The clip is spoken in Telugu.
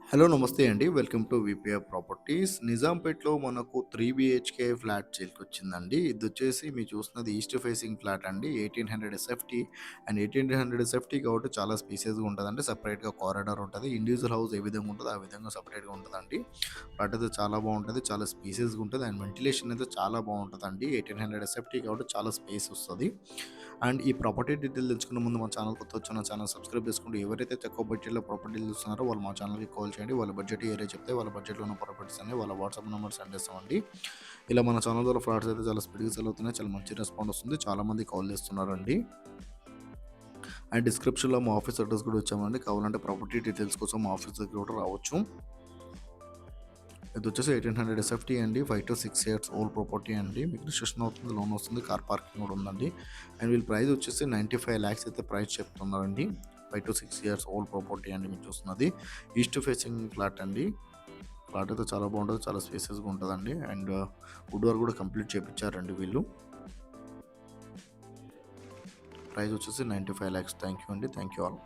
హలో నమస్తే అండి. Welcome to VPR properties. నిజాంపేట్‌లో మనకు 3 బీహెచ్‌కే ఫ్లాట్ సేల్‌కొచ్చిందండి. ఇదొచ్చేసి మీరు చూస్తున్నది ఈస్ట్ ఫేసింగ్ ఫ్లాట్ అండి. 1800 ఎస్ఎఫ్టీ అండ్ 1800 ఎస్ఎఫ్టీ కాబట్టి చాలా స్పేసియస్‌గా ఉంటదండి. సెపరేట్‌గా కారిడార్ ఉంటది. ఇండివిడ్యువల్ హౌస్ ఏ విధంగా ఉంటదో ఆ విధంగా సెపరేట్‌గా ఉంటదండి. ఫ్లాట్ అయితే చాలా బావుంటది. చాలా స్పేసియస్‌గా ఉంటది అండ్ వెంటిలేషన్ అయితే చాలా బావుంటదండి. 1800 ఎస్ఎఫ్టీ కాబట్టి చాలా స్పేస్ వస్తది. అండ్ ఈ ప్రాపర్టీ డీటెయిల్ తెలుసుకునే ముందు మా ఛానల్ కొత్తగా వచ్చిన ఛానల్ సబ్స్క్రైబ్ చేసుకోండి. ఎవరైతే తక్కువ బడ్జెట్‌లో ప్రాపర్టీలు చూస్తున్నారో వాళ్ళు మా ఛానల్‌కి కాల్ చేయండి. వాళ్ళ బడ్జెట్ ఏరియా చెప్తే వాళ్ళ బడ్జెట్‌లో ఉన్న ప్రాపర్టీస్ అన్ని వాళ్ళ వాట్సాప్ నెంబర్ సెండ్ చేస్తామండి. ఇలా మన ఛానల్ ద్వారా ఫ్లాట్స్ అయితే చాలా స్పీడ్‌గా సెల్ అవుతున్నాయి. చాలా మంచి రెస్పాండ్ వస్తుంది. చాలామంది కాల్ చేస్తున్నారండి. అండ్ డిస్క్రిప్షన్‌లో మా ఆఫీస్ అడ్రస్ కూడా ఇచ్చామండి. కావాలంటే ప్రాపర్టీ డీటెయిల్స్ కోసం మా ఆఫీస్ దగ్గర కూడా రావచ్చు. ఇదొచ్చేసి 1800 ఎస్ఎఫ్టీ అండి. 5-6 ఇయర్స్ ఓల్డ్ ప్రాపర్టీ అండి. మీకు రిజిస్ట్రేషన్ అవుతుంది, లోన్ వస్తుంది, కార్ పార్కింగ్ కూడా ఉందండి. అండ్ వీళ్ళ ప్రైస్ వచ్చేసి 95 లాక్స్ అయితే ప్రైస్ చెప్తున్నారండి. 5-6 ఇయర్స్ ఓల్డ్ ప్రాపర్టీ అండి మీరు చూస్తున్నది. ఈస్ట్ ఫేసింగ్ ఫ్లాట్ అండి. ఫ్లాట్ అయితే చాలా బాగుంటుంది, చాలా స్పేసెస్గా ఉంటుందండి. అండ్ వుడ్ వర్క్ కూడా కంప్లీట్ చేయించారండి వీళ్ళు. ప్రైస్ వచ్చేసి 95 లాక్స్. థ్యాంక్ యూ అండి. Thank you all.